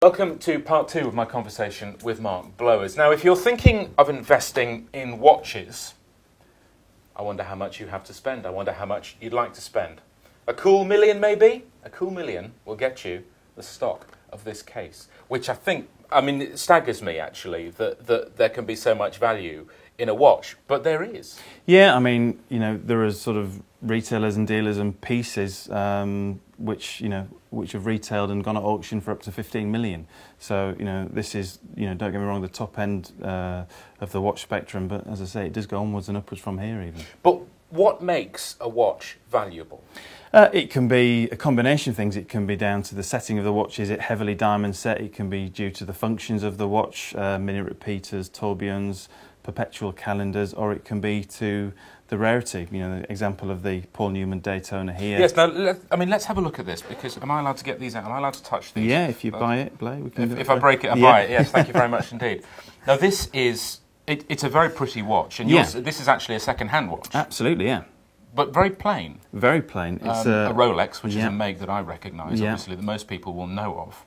Welcome to part 2 of my conversation with Mark Blowers. Now, if you're thinking of investing in watches, I wonder how much you have to spend. I wonder how much you'd like to spend. A cool million, maybe? A cool million will get you the stock of this case, which it staggers me, actually, that there can be so much value in a watch, but there is. Yeah, there are sort of retailers and dealers and pieces which have retailed and gone at auction for up to 15 million. So, this is, don't get me wrong, the top end of the watch spectrum, but as I say, it does go onwards and upwards from here even. But what makes a watch valuable? It can be a combination of things. It can be down to the setting of the watch. Is it heavily diamond set? It can be due to the functions of the watch, minute repeaters, tourbillons, perpetual calendars, or it can be to the rarity. The example of the Paul Newman Daytona here. Yes, now, let's have a look at this, because am I allowed to get these out? Am I allowed to touch these? Yeah, if you buy it, Blay, we can If I break it, I buy it. Yes, thank you very much indeed. Now, this is, it's a very pretty watch, and this is actually a second-hand watch. Absolutely, yeah. But very plain. Very plain. It's a Rolex, which is a make that I recognise, obviously, that most people will know of.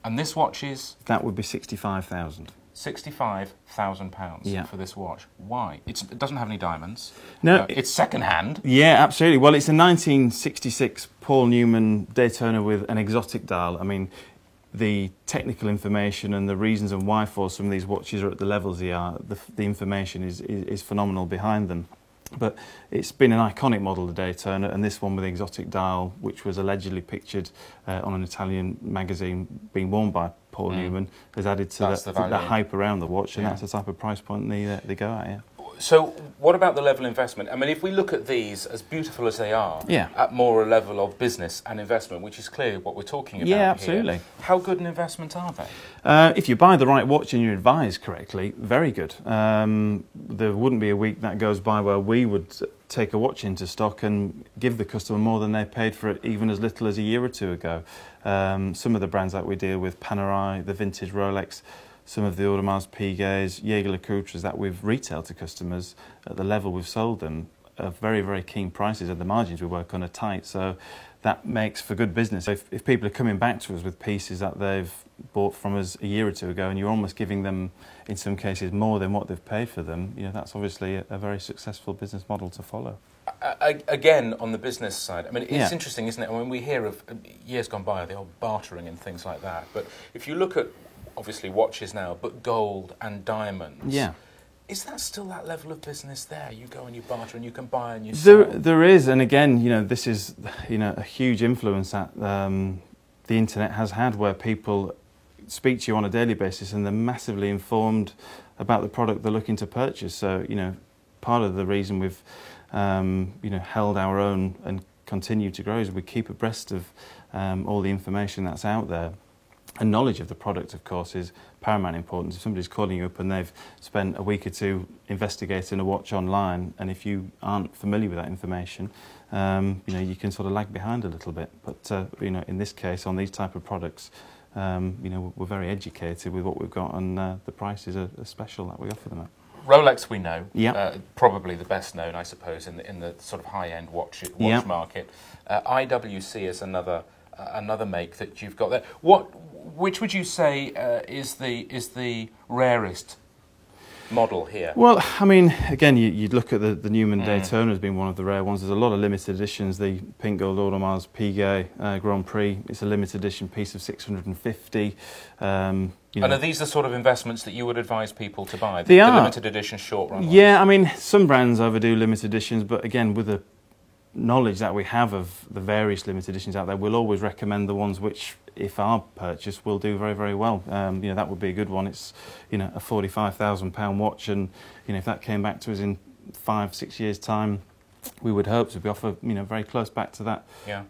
And this watch is? That would be £65,000. £65,000 for this watch. Why? It doesn't have any diamonds. No. It's second-hand. Yeah, absolutely. Well, it's a 1966 Paul Newman Daytona with an exotic dial. I mean, the technical information and the reasons and why for some of these watches are at the levels they are, the information is phenomenal behind them. But it's been an iconic model, the Daytona, and this one with the exotic dial, which was allegedly pictured on an Italian magazine being worn by Paul Newman, has added to the hype around the watch, and that's the type of price point they go at, yeah. So what about the level of investment? I mean, if we look at these, as beautiful as they are, at more a level of business and investment, which is clearly what we're talking about here. Yeah, absolutely. How good an investment are they? If you buy the right watch and you're advised correctly, very good. There wouldn't be a week that goes by where we would take a watch into stock and give the customer more than they paid for it, even as little as a year or two ago. Some of the brands that we deal with, Panerai, the vintage Rolex, some of the Audemars Piguets, Jaeger-LeCoultres that we've retailed to customers at the level we've sold them are very, very keen prices, and the margins we work on are tight. So that makes for good business. If people are coming back to us with pieces that they've bought from us a year or two ago, and you're almost giving them, in some cases, more than what they've paid for them, that's obviously a very successful business model to follow. Again, on the business side, I mean, it's interesting, isn't it? When we hear of years gone by, the old bartering and things like that. But if you look at, obviously, watches now, but gold and diamonds. Yeah. Is that still that level of business there? You go and you barter and you can buy and you sell? There is, and again, this is, a huge influence that the internet has had, where people speak to you on a daily basis and they're massively informed about the product they're looking to purchase. So, part of the reason we've, held our own and continue to grow is we keep abreast of all the information that's out there. And knowledge of the product, of course, is paramount importance. If somebody's calling you up and they've spent a week or two investigating a watch online, and if you aren't familiar with that information, you can sort of lag behind a little bit. But in this case, on these type of products, we're very educated with what we've got, and the prices are special that we offer them at. Rolex, we know, probably the best known, I suppose, in the sort of high-end watch market. IWC is another make that you've got there. Which would you say is the rarest model here? Well, I mean, again, you'd look at the Newman Daytona as being one of the rare ones. There's a lot of limited editions. The pink gold Audemars Piguet Grand Prix, it's a limited edition piece of 650. And are these the sort of investments that you would advise people to buy? They are. The limited edition short run ones? Yeah, I mean, some brands overdo limited editions, but again, with the knowledge that we have of the various limited editions out there, we'll always recommend the ones which, if are purchased, will do very, very well. That would be a good one. It's, a £45,000 watch, and if that came back to us in 5-6 years' time, we would hope to be offered, very close back to that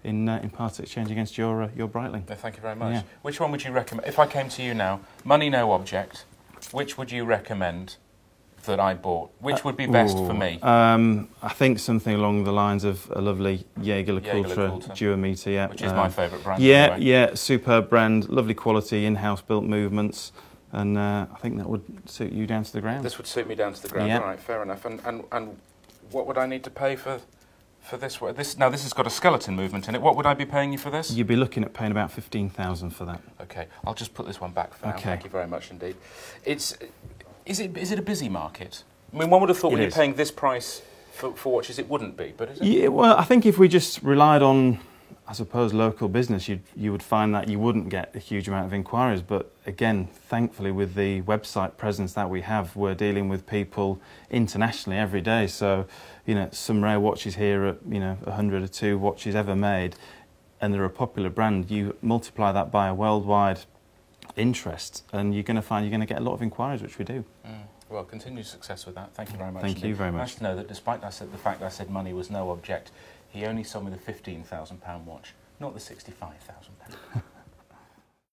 in part exchange against your Breitling. Thank you very much. Yeah. Which one would you recommend? If I came to you now, money no object, which would you recommend that I bought? Which would be best for me? I think something along the lines of a lovely Jaeger-LeCoultre Duometer, which is my favourite brand. Yeah, superb brand, lovely quality, in-house built movements, and I think that would suit you down to the ground. This would suit me down to the ground, right? Fair enough. And what would I need to pay for For this one, this has got a skeleton movement in it. What would I be paying you for this? You'd be looking at paying about 15,000 for that. Okay, I'll just put this one back for now. Okay. Thank you very much indeed. Is it a busy market? I mean, one would have thought when you're paying this price for watches, it wouldn't be, but is it? Yeah, well, I think if we just relied on, I suppose, local business, you would find that you wouldn't get a huge amount of inquiries. But again, thankfully, with the website presence that we have, we're dealing with people internationally every day. So, you know, some rare watches here at, 100 or 2 watches ever made, and they're a popular brand. You multiply that by a worldwide interest, and you're going to find you're going to get a lot of inquiries, which we do. Well, continued success with that. Thank you very much. Thank you very much. Nice to know that despite the fact that I said money was no object, he only sold me the £15,000 watch, not the £65,000.